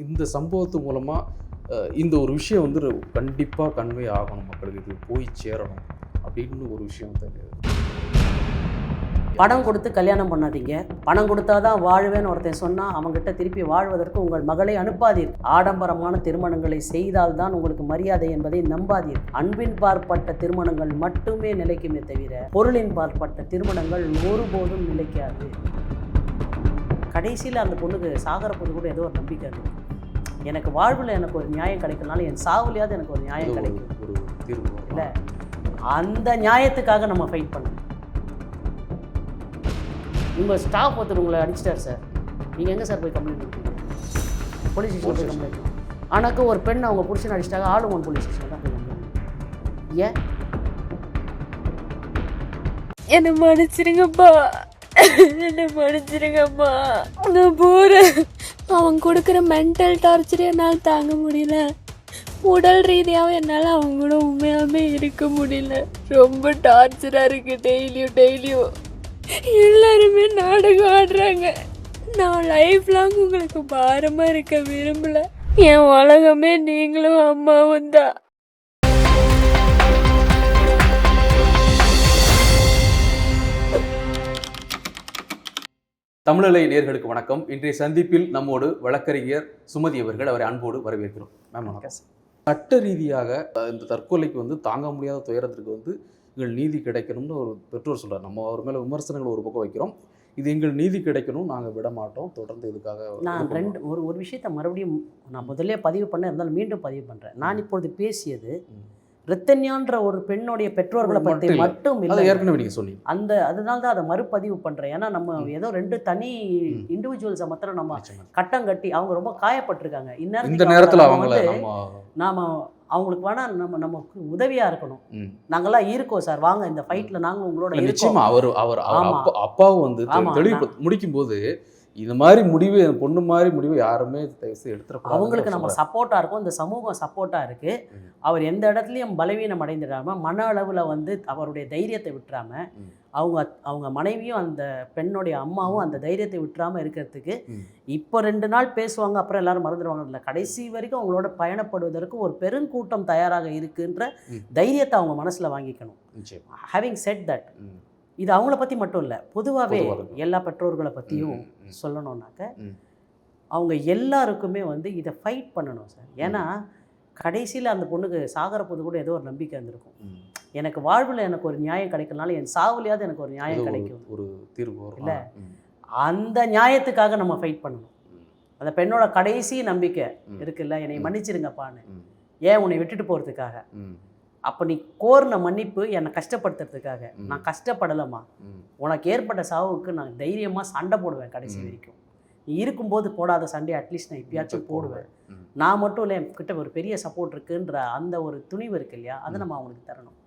இந்த சம்பவத்து மூலமாக இந்த ஒரு விஷயம் வந்து கண்டிப்பாக கன்வே ஆகணும், மக்களுக்கு இது போய் சேரணும் அப்படின்னு ஒரு விஷயம் தெரியுது. பணம் கொடுத்து கல்யாணம் பண்ணாதீங்க, பணம் கொடுத்தாதான் வாழ்வேன்னு ஒருத்தன் சொன்னால் அவங்ககிட்ட திருப்பி வாழ்வதற்கு உங்கள் மகளை அனுப்பாதீர். ஆடம்பரமான திருமணங்களை செய்தால்தான் உங்களுக்கு மரியாதை என்பதை நம்பாதீர். அன்பின் பார்ப்பட்ட திருமணங்கள் மட்டுமே நிலைக்குமே தவிர பொருளின் பார்ப்பட்ட திருமணங்கள் ஒருபோதும் நிலைக்காது. கடைசியில் அந்த பொண்ணுக்கு சாகர போது கூட ஏதோ ஒரு நம்பிக்கை இருக்குது. எனக்கு வாழ்வில் எனக்கு ஒரு நியாயம் கிடைக்கலனாலும் என் சாவுலையாவது எனக்கு ஒரு நியாயம் கிடைக்கும் ஒரு தீர்வு இல்லை. அந்த நியாயத்துக்காக நம்ம ஃபைட் பண்ணணும். உங்கள் ஸ்டாஃப் ஒருத்தர் உங்களை அடிச்சிட்டார் சார், நீங்கள் எங்கே சார் போய் கம்ப்ளைண்ட் பண்ணுறீங்க? போலீஸ் ஸ்டேஷனில் போய் கம்ப்ளைண்ட் பண்ணுங்க. ஆனால் ஒரு பெண் அவங்க புருஷன் அடிச்சிட்டாங்க, ஆளுமன் போலீஸ் ஸ்டேஷனில் தான் போய் கம்ப்ளைண்ட். ஏன்? என்னை மன்னிச்சிருங்கப்பா, என்னை மன்னிச்சிருங்கப்பா. நான் போகிறேன். அவன் கொடுக்குற மென்டல் டார்ச்சரை என்னால் தாங்க முடியல. உடல் ரீதியாகவும் என்னால் அவங்க கூட உண்மையாகவே இருக்க முடியல. ரொம்ப டார்ச்சராக இருக்குது. டெய்லியும் எல்லாருமே நாடகம் ஆடுறாங்க. நான் லைஃப் லாங் உங்களுக்கு பாரமாக இருக்க விரும்பல. என் உலகமே நீங்களும் அம்மாவும் தான். தமிழலை நேயர்களுக்கு வணக்கம். இன்றைய சந்திப்பில் நம்மோடு வழக்கறிஞர் சுமதி அவர்கள், அவரை அன்போடு வரவேற்கிறோம். மேம் வணக்கம். சட்ட ரீதியாக இந்த தற்கொலைக்கு வந்து தாங்க முடியாத துயரத்திற்கு வந்து எங்கள் நீதி கிடைக்கணும்னு ஒரு பெற்றோர் சொல்கிறார். நம்ம அவர் மேலே விமர்சனங்கள் ஒரு பக்கம் வைக்கிறோம். இது எங்கள் நீதி கிடைக்கணும், நாங்கள் விட மாட்டோம், தொடர்ந்து இதுக்காக. நான் ஒரு விஷயத்தை மறுபடியும் நான் முதல்ல பதிவு பண்ண இருந்தாலும் மீண்டும் பதிவு பண்ணுறேன். நான் இப்பொழுது பேசியது ரித்தன்யான்ற ஒரு பெண்ணுடைய பெற்றோர்களை பற்றி மட்டும் இல்லை. ஏற்கனவே நீங்கள் சொன்னீங்க. அதனால தான் அதை மறுபதிவு பண்ணுறேன். ஏன்னா நம்ம ஏதோ ரெண்டு தனி இண்டிவிஜுவல்ஸை மாத்திரம் நம்ம கட்டம் கட்டி அவங்க ரொம்ப காயப்பட்டிருக்காங்க. இந்த நேரத்தில் அவங்கள நாம் அவங்களுக்கு வேணா நமக்கு உதவியாக இருக்கணும். நாங்களாம் இருக்கோம் சார், வாங்க இந்த ஃபைட்டில் நாங்கள் உங்களோட இருக்கோம். அவர் அப்பாவும் வந்து தெளிவு முடிக்கும் போது இந்த மாதிரி முடிவு, பொண்ணு மாதிரி முடிவு யாருமே எடுத்துருக்கோம். அவங்களுக்கு நம்ம சப்போர்ட்டாக இருக்கும், இந்த சமூகம் சப்போர்ட்டாக இருக்குது. அவர் எந்த இடத்துலையும் பலவீனம் அடைந்துடாமல் மன அளவில் வந்து அவருடைய தைரியத்தை விட்டுறாமல் அவங்க மனைவியும் அந்த பெண்ணுடைய அம்மாவும் அந்த தைரியத்தை விட்டுறாமல் இருக்கிறதுக்கு இப்போ 2 நாள் பேசுவாங்க, அப்புறம் எல்லாரும் மறந்துடுவாங்க. இல்லை, கடைசி வரைக்கும் அவங்களோட பயணப்படுவதற்கு ஒரு பெருங்கூட்டம் தயாராக இருக்குன்ற தைரியத்தை அவங்க மனசில் வாங்கிக்கணும். ஹேவிங் செட் தட், இது அவங்கள பற்றி மட்டும் இல்லை, பொதுவாகவே எல்லா பெற்றோர்களை பற்றியும் சொல்லணும்னாக்க அவங்க எல்லாருக்குமே வந்து இதை ஃபைட் பண்ணணும் சார். ஏன்னா கடைசியில் அந்த பொண்ணுக்கு சாகர போது கூட ஏதோ ஒரு நம்பிக்கை இருந்திருக்கும். எனக்கு வாழ்வில் எனக்கு ஒரு நியாயம் கிடைக்கலனாலும் என் சாவுலையாவது எனக்கு ஒரு நியாயம் கிடைக்கும், ஒரு தீர்வு இல்லை. அந்த நியாயத்துக்காக நம்ம ஃபைட் பண்ணணும். அந்த பெண்ணோட கடைசி நம்பிக்கை இருக்குல்ல, என்னை மன்னிச்சிருங்கப்பான்னு. ஏன் உன்னை விட்டுட்டு போகிறதுக்காக? அப்போ நீ கோரின மன்னிப்பு என்னை கஷ்டப்படுத்துறதுக்காக. நான் கஷ்டப்படலைம்மா, உனக்கு ஏற்பட்ட சாவுக்கு நான் தைரியமாக சண்டை போடுவேன் கடைசி வரைக்கும். நீ இருக்கும்போது போடாத சண்டையை அட்லீஸ்ட் நான் இப்பயாச்சும் போடுவேன். நான் மட்டும் இல்லை, என்கிட்ட ஒரு பெரிய சப்போர்ட் இருக்குன்ற அந்த ஒரு துணிவு இருக்கு இல்லையா, அதை நம்ம அவங்களுக்கு தரணும்.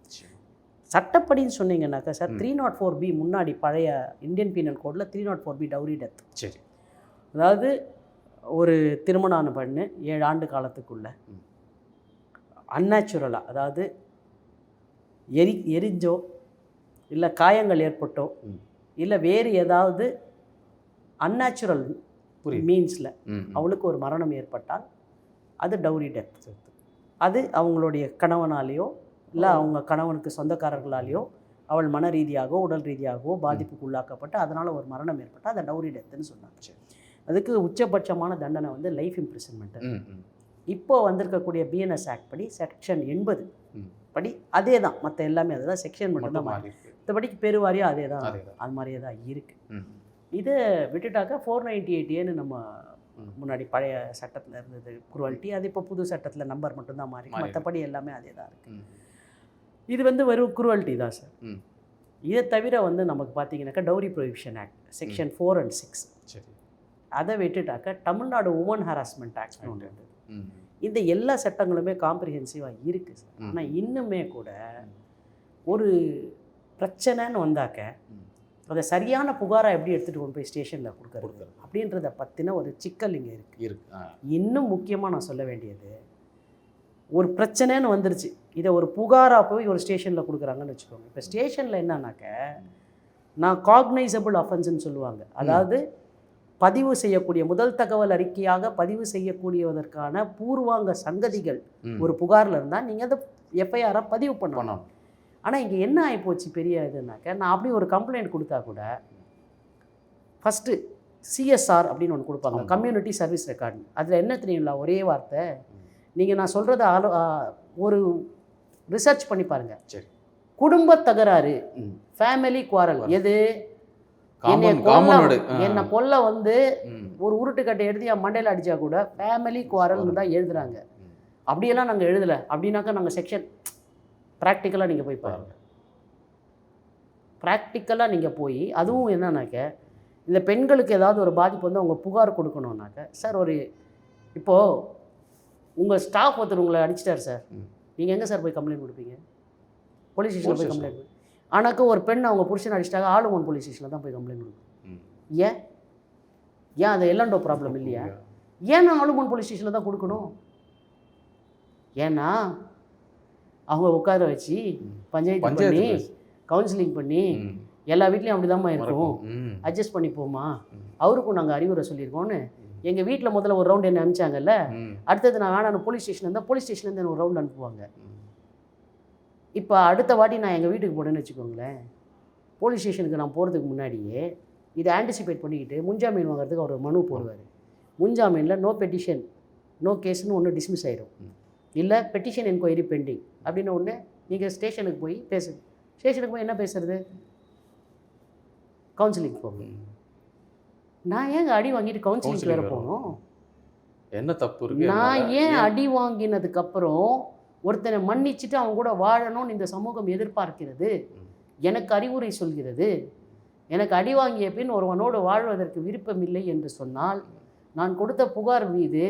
சட்டப்படின்னு சொன்னீங்கன்னாக்கா சார், 304B முன்னாடி பழைய இந்தியன் பீனல் கோடில் 304B டவுரி டெத். சரி, அதாவது ஒரு திருமணம் பண்ணு 7 ஆண்டு காலத்துக்குள்ள அன்நேச்சுரலாக, அதாவது எரிஞ்சோ இல்லை காயங்கள் ஏற்பட்டோ இல்லை வேறு ஏதாவது அன்நேச்சுரல் மீன்ஸில் அவளுக்கு ஒரு மரணம் ஏற்பட்டால் அது டவுரி டெத். அது அவங்களுடைய கணவனாலேயோ இல்லை அவங்க கணவனுக்கு சொந்தக்காரர்களாலேயோ அவள் மன ரீதியாகவோ உடல் ரீதியாகவோ பாதிப்புக்கு உள்ளாக்கப்பட்டு அதனால் ஒரு மரணம் ஏற்பட்டால் அதை டவுரி டெத்துன்னு சொன்னாங்க. அதுக்கு உச்சபட்சமான தண்டனை வந்து லைஃப் இம்ப்ரிசன்மெண்ட்டு. இப்போ வந்திருக்கக்கூடிய பிஎன்எஸ் ஆக்ட் படி செக்ஷன் 80 படி அதே தான், மற்ற எல்லாமே அதுதான், செக்ஷன் மட்டும்தான் மாறி. மற்றபடிக்கு பெருவாரியாக அதே தான், அது மாதிரியே தான் இருக்குது. இதை விட்டுட்டாக்க 498A நம்ம முன்னாடி பழைய சட்டத்தில் இருந்தது குருவாலிட்டி, அது இப்போ புது சட்டத்தில் நம்பர் மட்டும்தான் மாறி, மற்றபடி எல்லாமே அதே தான் இருக்குது. இது வந்து வெறும் குருவாலிட்டி தான் சார். இதை தவிர வந்து நமக்கு பார்த்தீங்கன்னாக்கா dowry prohibition act section 4 and 6, அதை விட்டுட்டாக்க தமிழ்நாடு உமன் ஹராஸ்மெண்ட் ஆக்ட்னு ஒன்று இருந்தது. இந்த எல்லா சட்டங்களுமே காம்ப்ரிஹென்சிவாக இருக்குது சார். ஆனால் இன்னுமே கூட ஒரு பிரச்சனைன்னு வந்தாக்க அதை சரியான புகாராக எப்படி எடுத்துகிட்டு கொண்டு போய் ஸ்டேஷனில் கொடுக்குறது அப்படின்றத பற்றின ஒரு சிக்கல் இங்கே இருக்கு. இன்னும் முக்கியமாக நான் சொல்ல வேண்டியது, ஒரு பிரச்சனைன்னு வந்துருச்சு, இதை ஒரு புகாராக போய் ஒரு ஸ்டேஷனில் கொடுக்குறாங்கன்னு வச்சுக்கோங்க. இப்போ ஸ்டேஷனில் என்னன்னாக்க நான் காக்னைசபிள் அஃபென்ஸ்ன்னு சொல்லுவாங்க. அதாவது பதிவு செய்யக்கூடிய முதல் தகவல் அறிக்கையாக பதிவு செய்யக்கூடியதற்கான பூர்வாங்க சங்கதிகள் ஒரு புகாரில் இருந்தால் நீங்கள் அதை எஃப்ஐஆராக பதிவு பண்ணணும். ஆனால் இங்கே என்ன ஆகிப்போச்சு பெரிய இதுனாக்க, நான் அப்படி ஒரு கம்ப்ளைண்ட் கொடுத்தா கூட ஃபஸ்ட்டு சிஎஸ்ஆர் அப்படின்னு ஒன்று கொடுப்பாங்க, கம்யூனிட்டி சர்வீஸ் ரெக்கார்டு. அதில் என்ன தெரியுங்களா, ஒரே வார்த்தை, நீங்கள் நான் சொல்கிறத ஒரு ரிசர்ச் பண்ணி பாருங்கள். சரி, குடும்ப தகராறு, ஃபேமிலி குவாரல், எது என்னை கொல்ல வந்து ஒரு உருட்டுக்கட்டை எடுத்து என் மண்டையில் அடித்தா கூட ஃபேமிலி குவாரல்னு தான் எழுதுகிறாங்க. அப்படியெல்லாம் நாங்கள் எழுதலை. அப்படின்னாக்கா நாங்கள் செக்ஷன் ப்ராக்டிக்கலாக நீங்கள் போய் பாருங்கள். ப்ராக்டிக்கலாக நீங்கள் போய், அதுவும் என்னன்னாக்க இந்த பெண்களுக்கு ஏதாவது ஒரு பாதிப்பு வந்து அவங்க புகார் கொடுக்கணுன்னாக்க, சார் ஒரு இப்போது உங்கள் ஸ்டாஃப் ஒருத்தர் உங்களை அடிச்சிட்டார் சார், நீங்கள் எங்கே சார் போய் கம்ப்ளைண்ட் கொடுப்பீங்க? போலீஸ் ஸ்டேஷனில் போய் கம்ப்ளைண்ட். ஆனாக்க ஒரு பெண் அவங்க புருஷன் அடிச்சிட்டாங்க, ஆளுமன் போலீஸ் ஸ்டேஷனில் தான் போய் கம்ப்ளைண்ட் கொடுக்கணும். ஏன் அது எல்லண்டோ ப்ராப்ளம் இல்லையா? ஏன்னா ஆளுமன் போலீஸ் ஸ்டேஷனில் தான் கொடுக்கணும். ஏன்னா அவங்க உட்கார வச்சு பஞ்சாயத்து பண்ணி கவுன்சிலிங் பண்ணி எல்லா வீட்லேயும் அப்படி தான்மா இருக்கும், அட்ஜஸ்ட் பண்ணிப்போமா, அவருக்கும் நாங்கள் அறிவுரை சொல்லியிருக்கோன்னு எங்கள் வீட்டில் முதல்ல ஒரு ரவுண்ட் என்ன அனுப்பிச்சாங்கல்ல, அடுத்தது நான் வேணாம் போலீஸ் ஸ்டேஷன் இருந்தால் போலீஸ் ஸ்டேஷன்லேருந்து ஒரு ரவுண்ட் அனுப்புவாங்க. இப்போ அடுத்த வாட்டி நான் எங்கள் வீட்டுக்கு போனேன்னு வச்சுக்கோங்களேன், போலீஸ் ஸ்டேஷனுக்கு நான் போகிறதுக்கு முன்னாடியே இதை ஆன்டிசிபேட் பண்ணிக்கிட்டு முன்ஜாமீன் வாங்குறதுக்கு அவர் மனு போடுவார். முன்ஜாமீனில் நோ பெட்டிஷன் நோ கேஸ்னு ஒன்று டிஸ்மிஸ் ஆகிடும், இல்லை பெட்டிஷன் என்கொயரி பெண்டிங் அப்படின்னு ஒன்று. நீங்கள் ஸ்டேஷனுக்கு போய் பேசுங்க. ஸ்டேஷனுக்கு போய் என்ன பேசுறது? கவுன்சிலிங் போகணும். நான் ஏங்க அடி வாங்கிட்டு கவுன்சிலிங் வேறு போகணும்? என்ன தப்பு இருக்கு? நான் ஏன் அடி வாங்கினதுக்கப்புறம் ஒருத்தனை மன்னிச்சுட்டு அவங்க கூட வாழணும்னு இந்த சமூகம் எதிர்பார்க்கிறது, எனக்கு அறிவுரை சொல்கிறது. எனக்கு அடி வாங்கிய பின் ஒருவனோடு வாழ்வதற்கு விருப்பமில்லை என்று சொன்னால், நான் கொடுத்த புகார் மீது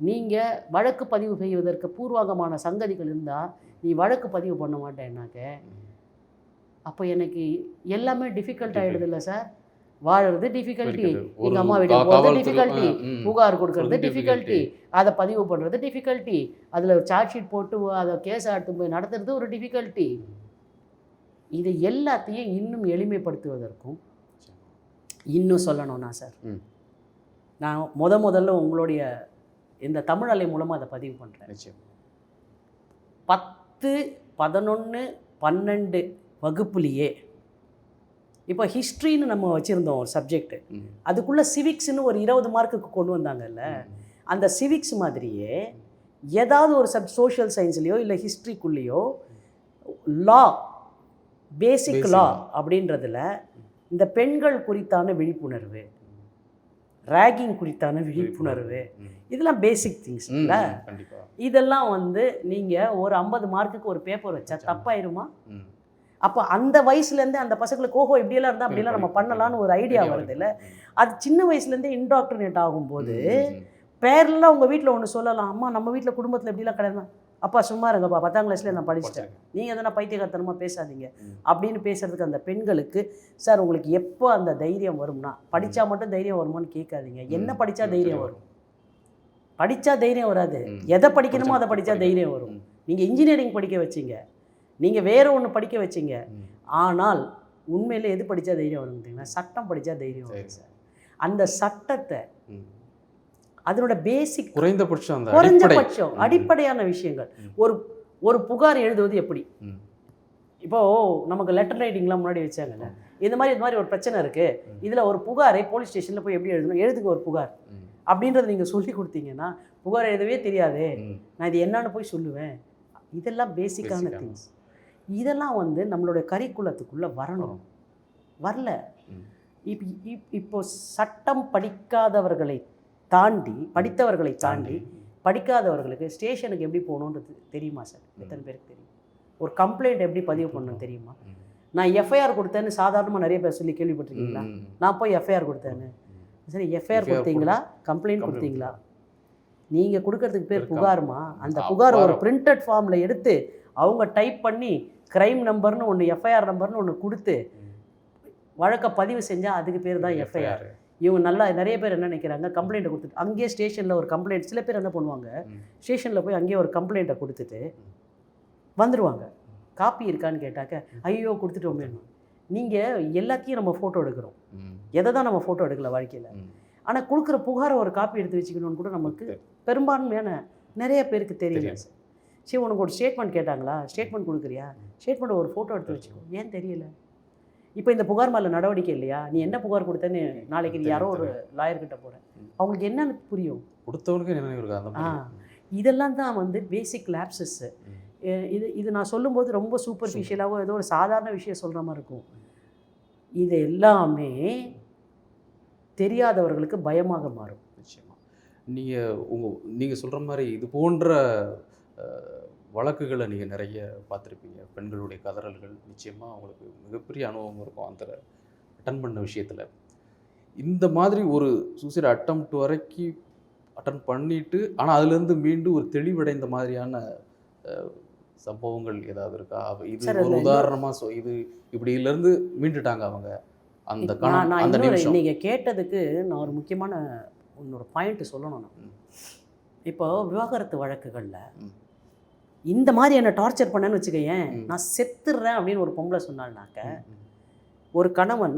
நீங்கள் வழக்கு பதிவு செய்வதற்கு பூர்வாங்கமான சங்கதிகள் இருந்தால் நீ வழக்கு பதிவு பண்ண மாட்டேன்னாக்க, அப்போ எனக்கு எல்லாமே டிஃபிகல்ட் ஆகிடுது இல்லை சார். வாழறது டிஃபிகல்ட்டி, எங்கள் அம்மா வீட்டுக்கு போகிறது டிஃபிகல்ட்டி, புகார் கொடுக்கறது டிஃபிகல்ட்டி, அதை பதிவு பண்ணுறது டிஃபிகல்ட்டி, அதில் சார்ஜ் ஷீட் போட்டு அதை கேஸ் எடுத்து போய் நடத்துறது ஒரு டிஃபிகல்ட்டி. இது எல்லாத்தையும் இன்னும் எளிமைப்படுத்துவதற்கும் இன்னும் சொல்லணும்னா சார், நான் முதல்ல உங்களுடைய இந்த தமிழ் அலை மூலமாக அதை பதிவு பண்ணுறேன். 10, 11, 12 வகுப்புலேயே இப்போ ஹிஸ்ட்ரின்னு நம்ம வச்சுருந்தோம் ஒரு சப்ஜெக்ட், அதுக்குள்ளே சிவிக்ஸ்னு ஒரு 20 மார்க்குக்கு கொண்டு வந்தாங்கல்ல, அந்த சிவிக்ஸ் மாதிரியே ஏதாவது ஒரு சோஷியல் சயின்ஸ்லேயோ இல்லை ஹிஸ்ட்ரிக்குள்ளேயோ லா, பேசிக் லா அப்படின்றதுல இந்த பெண்கள் குறித்தான விழிப்புணர்வு, ரேகிங் குறித்தான விழிப்புணர்வு, இதெல்லாம் பேசிக் திங்ஸ் இல்லை. இதெல்லாம் வந்து நீங்கள் ஒரு 50 மார்க்குக்கு ஒரு பேப்பர் வச்சா தப்பாயிருமா? அப்போ அந்த வயசுலேருந்தே அந்த பசங்களுக்கு ஓஹோ இப்படியெல்லாம் இருந்தால் அப்படியெல்லாம் நம்ம பண்ணலான்னு ஒரு ஐடியா வருது இல்லை. அது சின்ன வயசுலேருந்தே இன்டாக்ட்ரினேட் ஆகும்போது பேரெல்லாம் உங்கள் வீட்டில் ஒன்று சொல்லலாம், அம்மா நம்ம வீட்டில் குடும்பத்தில் எப்படிலாம் கிடையாது, அப்பா சும்மா இருங்கப்பா 10ஆம் கிளாஸ்லேயே நான் படிச்சிட்டேன், நீங்கள் எதனா பைத்தியகாரத்தனமாக பேசாதீங்க அப்படின்னு பேசுகிறதுக்கு அந்த பெண்களுக்கு, சார் உங்களுக்கு எப்போ அந்த தைரியம் வரும்னா, படித்தா மட்டும் தைரியம் வருமானு கேட்காதீங்க. என்ன படித்தா தைரியம் வரும்? படித்தா தைரியம் வராது. எதை படிக்கணுமோ அதை படித்தா தைரியம் வரும். நீங்கள் இன்ஜினியரிங் படிக்க வச்சிங்க, நீங்கள் வேறு ஒன்று படிக்க வச்சிங்க, ஆனால் உண்மையில் எது படித்தா தைரியம் வரும் பார்த்தீங்கன்னா, சட்டம் படித்தா தைரியம் வரும் சார். அந்த சட்டத்தை அதனோட பேசிக் குறைந்தபட்சம் அடிப்படையான விஷயங்கள், ஒரு புகார் எழுதுவது எப்படி, இப்போது நமக்கு லெட்டர் ரைட்டிங்லாம் முன்னாடி வச்சாங்கல்ல, இந்த மாதிரி ஒரு பிரச்சனை இருக்குது, இதில் ஒரு புகாரை போலீஸ் ஸ்டேஷனில் போய் எப்படி எழுதணும், எழுதுங்க ஒரு புகார் அப்படின்றத நீங்கள் சொல்லி கொடுத்தீங்கன்னா, புகார் எழுதவே தெரியாது, நான் இது என்னன்னு போய் சொல்லுவேன். இதெல்லாம் பேசிக்கான திங்ஸ். இதெல்லாம் வந்து நம்மளுடைய கரிக்குலத்துக்குள்ளே வரணும், வரல. இப்போ சட்டம் படிக்காதவர்களை தாண்டி, படித்தவர்களை தாண்டி படிக்காதவர்களுக்கு ஸ்டேஷனுக்கு எப்படி போகணுன்றது தெரியுமா சார்? எத்தனை பேருக்கு தெரியும்? ஒரு கம்ப்ளைண்ட் எப்படி பதிவு பண்ணணும் தெரியுமா? நான் எஃப்ஐஆர் கொடுத்தேன்னு சாதாரணமாக நிறைய பேர் சொல்லி கேள்விப்பட்டிருக்கீங்களா? நான் போய் எஃப்ஐஆர் கொடுத்தேன்னு. சரி, எஃப்ஐஆர் கொடுத்தீங்களா, கம்ப்ளைண்ட் கொடுத்தீங்களா? நீங்கள் கொடுக்கறதுக்கு பேர் புகாருமா? அந்த புகார் ஒரு பிரிண்டட் ஃபார்மில் எடுத்து அவங்க டைப் பண்ணி க்ரைம் நம்பர்னு ஒன்று, எஃப்ஐஆர் நம்பர்னு ஒன்று கொடுத்து வழக்கை பதிவு செஞ்சால் அதுக்கு பேர் தான் எஃப்ஐஆர். இவங்க நல்லா நிறைய பேர் என்ன நினைக்கிறாங்க, கம்ப்ளைண்ட்டை கொடுத்துட்டு அங்கேயே ஸ்டேஷனில் ஒரு கம்ப்ளைண்ட், சில பேர் என்ன பண்ணுவாங்க, ஸ்டேஷனில் போய் அங்கேயே ஒரு கம்ப்ளைண்ட்டை கொடுத்துட்டு வந்துடுவாங்க. காப்பி இருக்கான்னு கேட்டாக்க ஐயோ கொடுத்துட்டோமே. நீங்கள் எல்லாத்தையும் நம்ம ஃபோட்டோ எடுக்கிறோம், எதை தான் நம்ம ஃபோட்டோ எடுக்கல வாழ்க்கையில். ஆனால் கொடுக்குற புகாரை ஒரு காப்பி எடுத்து வச்சுக்கணும்னு கூட நமக்கு பெரும்பான்மையான நிறைய பேருக்கு தெரியல சார். சரி, உனக்கு ஒரு ஸ்டேட்மெண்ட் கேட்டாங்களா, ஸ்டேட்மெண்ட் கொடுக்குறியா, ஸ்டேட்மெண்ட் ஒரு ஃபோட்டோ எடுத்து வச்சுக்கோ. ஏன் தெரியல? இப்போ இந்த புகார் மேலே நடவடிக்கை இல்லையா? நீ என்ன புகார் கொடுத்தேன்னு நாளைக்கு நீ யாரோ ஒரு லாயர்கிட்ட போகிறேன், அவங்களுக்கு என்னன்னு புரியும்? கொடுத்தவனுக்கு நினைவு இருக்கா அந்த மாதிரி? இதெல்லாம் தான் வந்து பேசிக் லேப்ஸஸ்ஸு. இது நான் சொல்லும்போது ரொம்ப சூப்பர்ஃபிஷியலாகவோ ஏதோ ஒரு சாதாரண விஷயம் சொல்கிற மாதிரி இருக்கும். இது எல்லாமே தெரியாதவர்களுக்கு பயமாக மாறும். நிச்சயமாக நீங்கள் சொல்கிற மாதிரி இது போன்ற வழக்குகளை நீங்கள் நிறைய பார்த்துருப்பீங்க. பெண்களுடைய கதறல்கள் நிச்சயமாக அவங்களுக்கு மிகப்பெரிய அனுபவம் இருக்கும் அந்த அட்டன் பண்ண விஷயத்தில். இந்த மாதிரி ஒரு சூசைட் அட்டெம்ப்ட் வரைக்கும் அட்டன் பண்ணிட்டு ஆனால் அதுலேருந்து மீண்டும் ஒரு தெளிவடைந்த மாதிரியான சம்பவங்கள் ஏதாவது இருக்கா? இது ஒரு உதாரணமாக இது இப்படியிலேருந்து மீண்டுட்டாங்க அவங்க அந்த அந்த நிமிஷம். நீங்கள் கேட்டதுக்கு நான் ஒரு முக்கியமான இன்னொரு பாயிண்ட் சொல்லணும். நான் இப்போ விவாகரத்து வழக்குகளில் இந்த மாதிரி என்னை டார்ச்சர் பண்ணேன்னு வச்சுக்கேன், நான் செத்துடுறேன் அப்படின்னு ஒரு பொம்பளை சொன்னாள்னாக்க, ஒரு கணவன்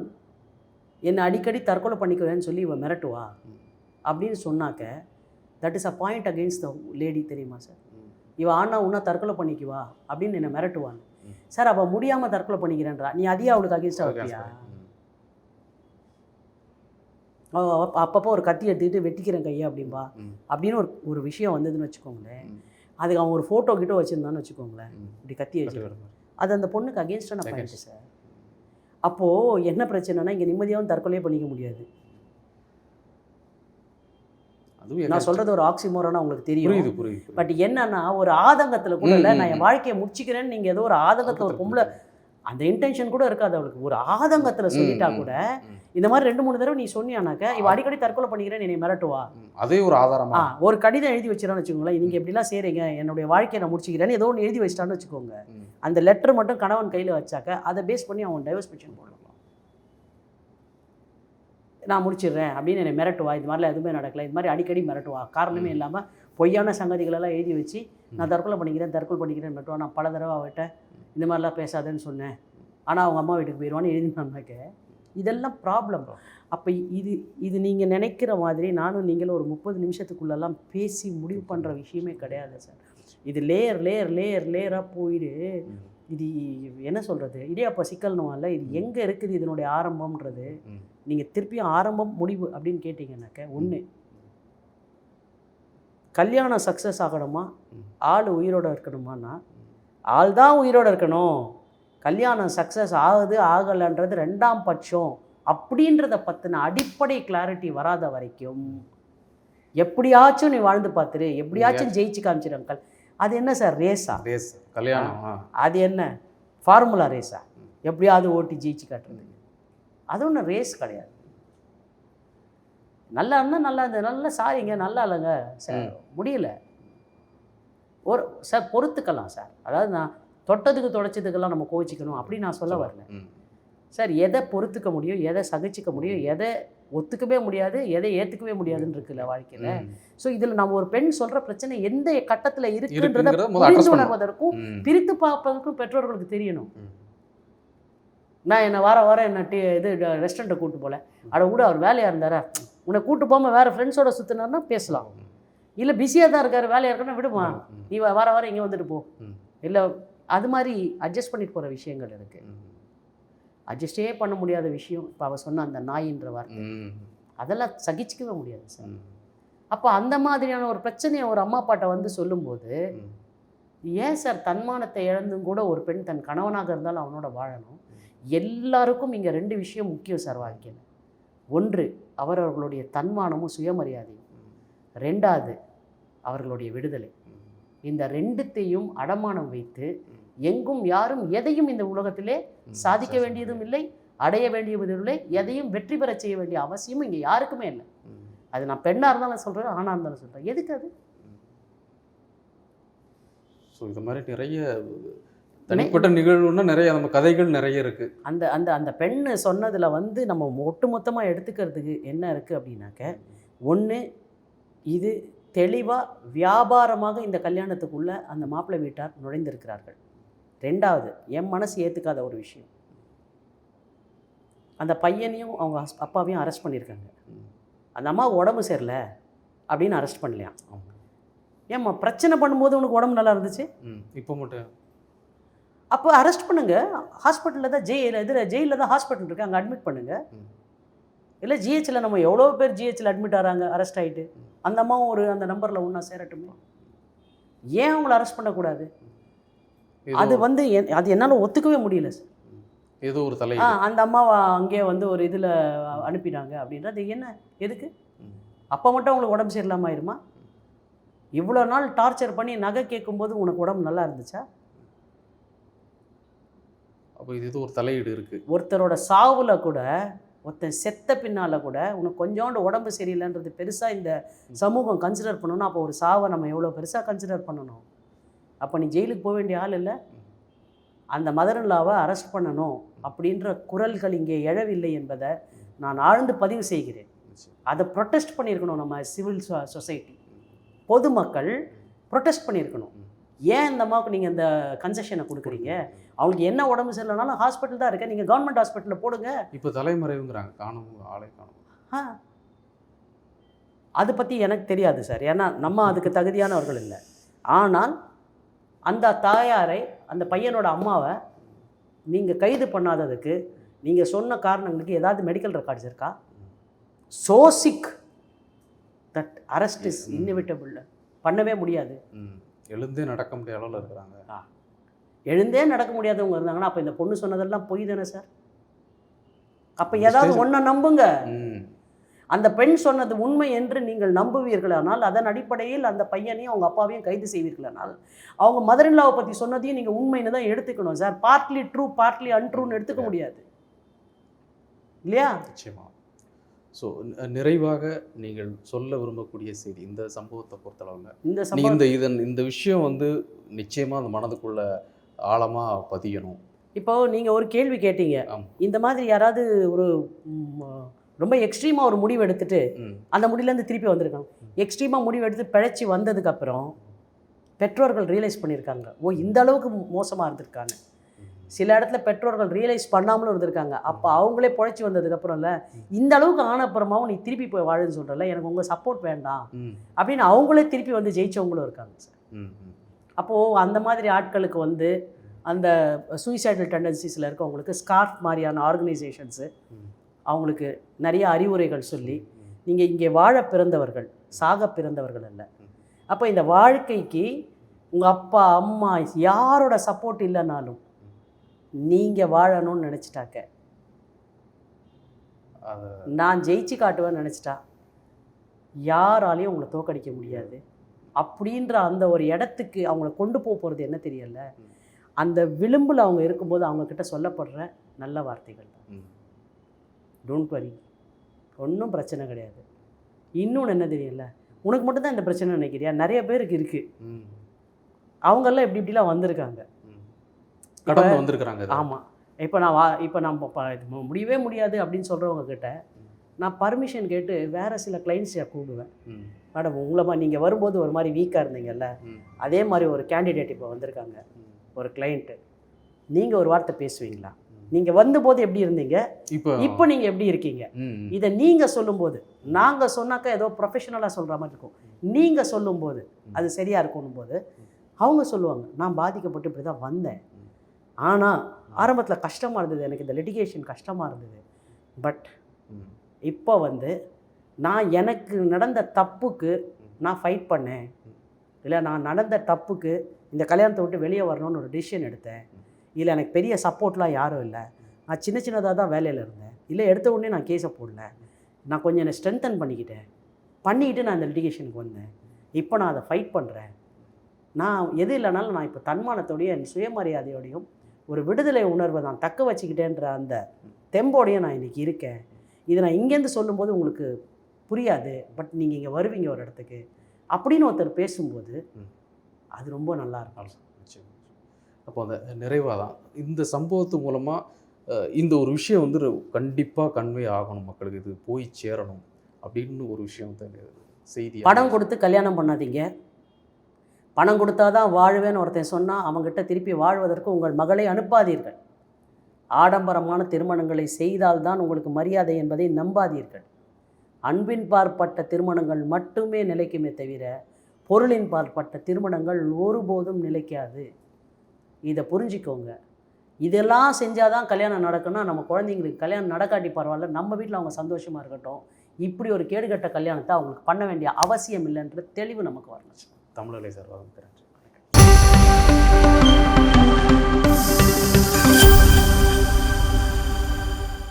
என்னை அடிக்கடி தற்கொலை பண்ணிக்குவேன்னு சொல்லி இவன் மிரட்டுவா அப்படின்னு சொன்னாக்க, that is a point against the lady. தெரியுமா சார்? இவன் ஆனா உன்னா தற்கொலை பண்ணிக்குவா அப்படின்னு என்னை மிரட்டுவான் சார். அவள் முடியாமல் தற்கொலை பண்ணிக்கிறேன்றா, நீ அதையே அவளுக்கு அகெயின்ஸ்டாக வைப்பியா? அப்பப்போ ஒரு கத்தி எடுத்துக்கிட்டு வெட்டிக்கிறேன் கையை அப்படின்பா அப்படின்னு ஒரு விஷயம் வந்ததுன்னு வச்சுக்கோங்களேன். அதுக்கு அவன் ஒரு ஃபோட்டோ கிட்ட வச்சுருந்தான்னு வச்சுக்கோங்களேன், இப்படி கத்தி வச்சு, அது அந்த பொண்ணுக்கு அகெயின்ஸ்டான பாயிண்ட் சார். அப்போது என்ன பிரச்சனைனா, இங்கே நிம்மதியாகவும் தற்கொலையே பண்ணிக்க முடியாது. நான் சொல்கிறது ஒரு ஆக்சிமோரானா உங்களுக்கு தெரியும். பட் என்னன்னா, ஒரு ஆதங்கத்தில் கூட இல்லை, நான் என் வாழ்க்கையை முடிச்சுக்கிறேன்னு நீங்கள் ஏதோ ஒரு ஆதங்கத்தில் ஒரு பொம்பளை அந்த இன்டென்ஷன் கூட இருக்காது அவளுக்கு, ஒரு ஆதங்கத்தில் சொல்லிட்டா கூட இந்த மாதிரி 2-3 தடவை நீ சொன்னியானாக்க இவ அடிக்கடி தற்கொலை பண்ணிக்கிறேன்னு என்னை மிரட்டுவா. அதே ஒரு ஆதாரமா ஒரு கடிதம் எழுதி வச்சிடான்னு வச்சுக்கோங்களேன், நீங்கள் எப்படிலாம் செய்கிறீங்க, என்னுடைய வாழ்க்கையை நான் முடிச்சுக்கிறேன்னு ஏதோ ஒன்று எழுதி வச்சிட்டான்னு வச்சுக்கோங்க. அந்த லெட்டர் மட்டும் கணவன் கையில் வச்சாக்க அதை பேஸ் பண்ணி அவன் டைவர்ஸ் பெட்டிஷன் போடலாம். நான் முடிச்சிடுறேன் அப்படின்னு என்னை மிரட்டுவா, இது மாதிரிலாம் எதுவுமே நடக்கலை, இது மாதிரி அடிக்கடி மிரட்டுவா, காரணமே இல்லாமல் பொய்யான சங்கதிகளெல்லாம் எழுதி வச்சு நான் தற்கொலை பண்ணிக்கிறேன் மிரட்டுவா. நான் பல தடவை அவட்ட இந்த மாதிரிலாம் பேசாதேன்னு சொன்னேன், ஆனால் அவங்க அம்மா வீட்டுக்கு போயிடுவான்னு எழுதினாக்க இதெல்லாம் ப்ராப்ளம். அப்போ இது நீங்கள் நினைக்கிற மாதிரி நானும் நீங்களும் ஒரு 30 நிமிஷத்துக்குள்ளெல்லாம் பேசி முடிவு பண்ணுற விஷயமே கிடையாது சார். இது லேயராக போயிடு. இது என்ன சொல்கிறது, இடியாப்பா சிக்கல்னுவான்ல, இது எங்கே இருக்குது இதனுடைய ஆரம்பம்ன்றது. நீங்கள் திருப்பியும் ஆரம்பம் முடிவு அப்படின்னு கேட்டிங்கன்னாக்க, ஒன்று கல்யாணம் சக்ஸஸ் ஆகணுமா, ஆள் உயிரோடு இருக்கணுமான்னா ஆள் தான் உயிரோடு இருக்கணும், கல்யாணம் சக்ஸஸ் ஆகுது ஆகலைன்றது 2ஆம் பட்சம் அப்படின்றத பற்றின அடிப்படை கிளாரிட்டி வராத வரைக்கும் எப்படியாச்சும் நீ வாழ்ந்து பார்த்துரு, எப்படியாச்சும் ஜெயிச்சு காமிச்சிரு அங்கல். அது என்ன சார் ரேஸா? கல்யாணம் அது என்ன ஃபார்முலா ரேஸா? எப்படியாவது ஓட்டி ஜெயிச்சு காட்டுறது? அது ஒன்றும் ரேஸ் கிடையாது. நல்லா இருந்தால் நல்லா இருந்தது, நல்லா சாரிங்க நல்லா இல்லைங்க சார் முடியல ஒரு சார் பொறுத்துக்கலாம் சார். அதாவது நான் தொட்டதுக்கு தொடச்சதுக்கெல்லாம் நம்ம கோவிச்சிக்கணும் அப்படி நான் சொல்ல வரல சார். எதை பொறுத்துக்க முடியும், எதை சகிச்சிக்க முடியும், எதை ஒத்துக்கவே முடியாது, எதை ஏற்றுக்கவே முடியாதுன்னு இருக்குல்ல வாழ்க்கையில். ஸோ இதில் நம்ம ஒரு பெண் சொல்கிற பிரச்சனை எந்த கட்டத்தில் இருக்குன்றதை புரிந்து உணர்வதற்கும் பிரித்து பார்ப்பதற்கும் பெற்றோர்களுக்கு தெரியணும். நான் என்னை வாரம் என்ன இது ரெஸ்டாரண்ட்டை கூப்பிட்டு போகல, அட கூட அவர் வேலையாக இருந்தாரா, உன்னை கூப்பிட்டு போகாமல் வேறு ஃப்ரெண்ட்ஸோட சுற்றினார்னா பேசலாம். இல்லை பிஸியாக தான் இருக்கார் வேலையாக இருக்காருன்னா விடுமா, நீ வாரம் இங்கே வந்துட்டு போ. இல்லை அது மாதிரி அட்ஜஸ்ட் பண்ணிட்டு போகிற விஷயங்கள் இருக்குது. அட்ஜஸ்டே பண்ண முடியாத விஷயம் இப்போ அவள் சொன்ன அந்த நாயின்ற வார்த்தை, அதெல்லாம் சகிச்சிக்கவே முடியாது சார். அப்போ அந்த மாதிரியான ஒரு பிரச்சனையை ஒரு அம்மா அப்பாட்ட வந்து சொல்லும்போது, ஏன் சார் தன்மானத்தை இழந்தும் கூட ஒரு பெண் தன் கணவனாக இருந்தாலும் அவனோட வாழணும்? எல்லாருக்கும் இங்கே 2 விஷயம் முக்கியம் சார் வாழ்க்கையில். ஒன்று அவரவர்களுடைய தன்மானமும் சுயமரியாதையும், 2வது அவர்களுடைய விடுதலை. இந்த 2த்தையும் அடமானம் வைத்து எங்கும் யாரும் எதையும் இந்த உலகத்திலே சாதிக்க வேண்டியதும் இல்லை, அடைய வேண்டியதும் இல்லை, எதையும் வெற்றி பெற செய்ய வேண்டிய அவசியமும் இங்கே யாருக்குமே இல்லை. அது நான் பெண்ணாக இருந்தாலும் சொல்கிறேன், ஆணாக இருந்தாலும் சொல்கிறேன். எதுக்கு அது? ஸோ இது மாதிரி நிறைய தனிப்பட்ட நிகழ்வுன்னா நிறைய நம்ம கதைகள் நிறைய இருக்குது. அந்த அந்த அந்த பெண்ணு சொன்னதில் வந்து நம்ம ஒட்டுமொத்தமாக எடுத்துக்கிறதுக்கு என்ன இருக்குது அப்படின்னாக்க, ஒன்று இது தெளிவாக வியாபாரமாக இந்த கல்யாணத்துக்குள்ளே அந்த மாப்பிள்ளை வீட்டார் நுழைந்திருக்கிறார்கள். 2வது என் மனசு ஏற்றுக்காத ஒரு விஷயம், அந்த பையனையும் அவங்க அப்பாவையும் அரெஸ்ட் பண்ணியிருக்காங்க. அந்த அம்மாவுக்கு உடம்பு சரியில்லை அப்படின்னு அரெஸ்ட் பண்ணலையாம். ஆமா. ஏம்மா பிரச்சனை பண்ணும்போது உனக்கு உடம்பு நல்லா இருந்துச்சு, இப்போ மட்டும் அப்போ அரெஸ்ட் பண்ணுங்க. ஹாஸ்பிட்டலில் தான் ஜெயிலில் தான் ஹாஸ்பிட்டல் இருக்குது, அங்கே அட்மிட் பண்ணுங்க. இல்லை ஜிஹெச்சில் நம்ம எவ்வளோ பேர் ஜிஹெச்சில் அட்மிட் ஆகிறாங்க அரெஸ்ட் ஆகிட்டு. அந்த அம்மாவும் அந்த நம்பரில் ஒன்றா சேரட்டுமே. ஏன் அவங்கள அரெஸ்ட் பண்ணக்கூடாது? அது அது என்னால் ஒத்துக்கவே முடியல சார். ஏதோ ஒரு தலை அந்த அம்மாவை அங்கேயே ஒரு இதில் அனுப்பினாங்க அப்படின்றது என்ன எதுக்கு? அப்போ மட்டும் அவங்களுக்கு உடம்பு சரியில்லாமல் ஆயிருமா? இவ்வளோ நாள் டார்ச்சர் பண்ணி நகை கேட்கும்போது உனக்கு உடம்பு நல்லா இருந்துச்சா? அப்போ இது ஒரு தலையீடு இருக்குது. ஒருத்தரோட சாவில் கூட, ஒருத்தன் செத்த பின்னால் கூட உனக்கு கொஞ்சோண்டு உடம்பு சரியில்லைன்றது பெருசாக இந்த சமூகம் கன்சிடர் பண்ணணும். அப்போ ஒரு சாவை நம்ம எவ்வளோ பெருசாக கன்சிடர் பண்ணணும்? அப்போ நீ ஜெயிலுக்கு போக வேண்டிய ஆள் இல்லை. அந்த மதர்-இன்-லாவை அரெஸ்ட் பண்ணணும் அப்படின்ற குரல்கள் இங்கே எழவில்லை என்பதை நான் ஆழ்ந்து பதிவு செய்கிறேன். அதை ப்ரொட்டஸ்ட் பண்ணியிருக்கணும் நம்ம சிவில் சொசைட்டி, பொதுமக்கள் ப்ரொட்டஸ்ட் பண்ணியிருக்கணும். ஏன் இந்த அம்மாவுக்கு நீங்கள் இந்த கன்செஷனை கொடுக்குறீங்க? அவங்களுக்கு என்ன உடம்பு சரியில்லைனாலும் ஹாஸ்பிட்டல் தான் இருக்கு, நீங்கள் கவர்மெண்ட் ஹாஸ்பிட்டலில் போடுங்க. இப்போ தலைமறைவுங்கிறாங்க, காணும் ஆளை காணும். அதை பற்றி எனக்கு தெரியாது சார், ஏன்னா நம்ம அதுக்கு தகுதியானவர்கள் இல்லை. ஆனால் அந்த தாயாரை, அந்த பையனோட அம்மாவை நீங்கள் கைது பண்ணாததுக்கு நீங்கள் சொன்ன காரணங்களுக்கு ஏதாவது மெடிக்கல் ரெக்கார்ட்ஸ் இருக்கா? So sick that arrest is inevitable. பண்ணவே முடியாது. எழுந்தே நடக்க முடியாத அளவில் இருக்கிறாங்க. எழுந்தே நடக்க முடியாதவங்க இருந்தாங்கன்னா அப்போ இந்த பொண்ணு சொன்னதெல்லாம் பொய் தானே சார்? அப்போ ஏதாவது ஒன்றை நம்புங்க. அந்த பெண் சொன்னது உண்மை என்று நீங்கள் நம்புவீர்களானால், அதன் அடிப்படையில் அந்த பையனையும் அவங்க அப்பாவையும் கைது செய்வீர்களானால், அவங்க மதர்-இன்-லாவை பற்றி சொன்னதையும் நீங்கள் உண்மைன்னு தான் எடுத்துக்கணும் சார். பார்ட்லி ட்ரூ பார்ட்லி அன்ட்ரூன்னு எடுத்துக்க முடியாது இல்லையா? நிச்சயமா. ஸோ நிறைவாக நீங்கள் சொல்ல விரும்பக்கூடிய செய்தி இந்த சம்பவத்தை பொறுத்தளவில், இந்த விஷயம் நிச்சயமாக அந்த மனதுக்குள்ள ஆழமாக பதியணும். இப்போ நீங்கள் ஒரு கேள்வி கேட்டீங்க, இந்த மாதிரி யாராவது ஒரு ரொம்ப எக்ஸ்ட்ரீமாக ஒரு முடிவு எடுத்துட்டு அந்த முடிவுலேருந்து திருப்பி வந்திருக்காங்க. எக்ஸ்ட்ரீமாக முடிவு எடுத்து பிழைச்சி வந்ததுக்கப்புறம் பெற்றோர்கள் ரியலைஸ் பண்ணியிருக்காங்க, ஓ இந்த அளவுக்கு மோசமாக இருந்திருக்காங்க. சில இடத்துல பெற்றோர்கள் ரியலைஸ் பண்ணாமலும் இருந்திருக்காங்க. அப்போ அவங்களே பிழைச்சி வந்ததுக்கப்புறம் இல்லை, இந்த அளவுக்கு ஆனப்புறமாவும் நீ திருப்பி போய் வாழுன்னு சொல்கிறல, எனக்கு உங்கள் சப்போர்ட் வேண்டாம் அப்படின்னு அவங்களே திருப்பி ஜெயிச்சவங்களும் இருக்காங்க சார். அப்போது அந்த மாதிரி ஆட்களுக்கு அந்த சூசைடல் டெண்டன்சிஸில் இருக்கவங்களுக்கு ஸ்கார்ஃப் மாதிரியான ஆர்கனைசேஷன்ஸு அவங்களுக்கு நிறைய அறிவுரைகள் சொல்லி, நீங்கள் இங்கே வாழ பிறந்தவர்கள், சாக பிறந்தவர்கள் அல்ல. அப்போ இந்த வாழ்க்கைக்கு உங்கள் அப்பா அம்மா யாரோட சப்போர்ட் இல்லைனாலும் நீங்கள் வாழணும்னு நினச்சிட்டாக்க, நான் ஜெயிச்சு காட்டுவேன்னு நினச்சிட்டா யாராலையும் உங்களை தோக்கடிக்க முடியாது. அப்படின்ற அந்த ஒரு இடத்துக்கு அவங்கள கொண்டு போகிறது என்ன தெரியல, அந்த விளிம்பில் அவங்க இருக்கும்போது அவங்கக்கிட்ட சொல்லப்படுற நல்ல வார்த்தைகள் தான். டோன்ட் வரி, ஒன்றும் பிரச்சனை கிடையாது. இன்னொன்று என்ன தெரியல, உனக்கு மட்டும்தான் இந்த பிரச்சனை நினைக்கிறியா? நிறைய பேருக்கு இருக்குது. அவங்கெல்லாம் இப்படிலாம் வந்திருக்காங்க, கடந்து வந்திருக்கிறாங்க. ஆமாம். இப்போ நம்ம முடியவே முடியாது அப்படின்னு சொல்கிறவங்க கிட்ட நான் பர்மிஷன் கேட்டு வேறு சில கிளைண்ட்ஸை கூப்பிடுவேன். மேடம் உங்களை நீங்கள் வரும்போது ஒரு மாதிரி வீக்காக இருந்தீங்கல்ல, அதே மாதிரி ஒரு கேண்டிடேட் இப்போ வந்திருக்காங்க, ஒரு கிளைண்ட்டு, நீங்கள் ஒரு வார்த்தை பேசுவீங்களா? நீங்கள் வந்தபோது எப்படி இருந்தீங்க, இப்போ நீங்கள் எப்படி இருக்கீங்க? இதை நீங்கள் சொல்லும்போது, நாங்கள் சொன்னாக்கா ஏதோ ப்ரொஃபஷனலாக சொல்கிற மாதிரி இருக்கும். நீங்கள் சொல்லும்போது அது சரியாக இருக்கணும் போது அவங்க சொல்லுவாங்க, நான் பாதிக்கப்பட்டு இப்படி தான் வந்தேன், ஆனால் ஆரம்பத்தில் கஷ்டமாக இருந்தது, எனக்கு இந்த லிட்டிகேஷன் கஷ்டமாக இருந்தது, பட் இப்போ நான் எனக்கு நடந்த தப்புக்கு நான் ஃபைட் பண்ணேன், இல்லை நான் நடந்த தப்புக்கு இந்த கல்யாணத்தை விட்டு வெளியே வரணும்னு ஒரு டிசிஷன் எடுத்தேன், இல்லை எனக்கு பெரிய சப்போர்ட்லாம் யாரும் இல்லை, நான் சின்னதாக தான் வேலையில் இருந்தேன், இல்லை எடுத்த உடனே நான் கேஸை போடல, நான் கொஞ்சம் என்னை ஸ்ட்ரென்தன் பண்ணிக்கிட்டு நான் இந்த லிட்டிகேஷனுக்கு வந்தேன், இப்போ நான் அதை ஃபைட் பண்ணுறேன், நான் எது இல்லைனாலும் நான் இப்போ தன்மானத்தோடையும் என் சுயமரியாதையோடையும் ஒரு விடுதலை உணர்வை நான் தக்க வச்சுக்கிட்டேன்ற அந்த தெம்போடையும் நான் இன்றைக்கி இருக்கேன். இதை நான் இங்கேருந்து சொல்லும்போது உங்களுக்கு புரியாது, பட் நீங்கள் இங்கே வருவீங்க ஒரு இடத்துக்கு அப்படின்னு ஒருத்தர் பேசும்போது அது ரொம்ப நல்லா இருக்கும். அப்போ அந்த நிறைவாக தான் இந்த சம்பவத்து மூலமாக இந்த ஒரு விஷயம் கண்டிப்பாக கன்வே ஆகணும், மக்களுக்கு இது போய் சேரணும் அப்படின்னு ஒரு விஷயம் செய்தி. பணம் கொடுத்து கல்யாணம் பண்ணாதீங்க, பணம் கொடுத்தா தான் வாழ்வேன்னு ஒருத்தன் சொன்னால் அவங்ககிட்ட திருப்பி வாழ்வதற்கு உங்கள் மகளை அனுப்பாதீர்கள். ஆடம்பரமான திருமணங்களை செய்தால்தான் உங்களுக்கு மரியாதை என்பதை நம்பாதீர்கள். அன்பின் பார்ப்பட்ட திருமணங்கள் மட்டுமே நிலைக்குமே தவிர பொருளின் பார்ப்பட்ட திருமணங்கள் ஒருபோதும் நிலைக்காது. இதை புரிஞ்சிக்கோங்க. இதெல்லாம் செஞ்சால் தான் கல்யாணம் நடக்குன்னா நம்ம குழந்தைங்களுக்கு கல்யாணம் நடக்காட்டி பரவாயில்ல, நம்ம வீட்டில் அவங்க சந்தோஷமாக இருக்கட்டும். இப்படி ஒரு கேடுகட்ட கல்யாணத்தை அவங்களுக்கு பண்ண வேண்டிய அவசியம் இல்லைன்ற தெளிவு நமக்கு வரணும். தமிழலை சார் வரவேற்கிறேன்.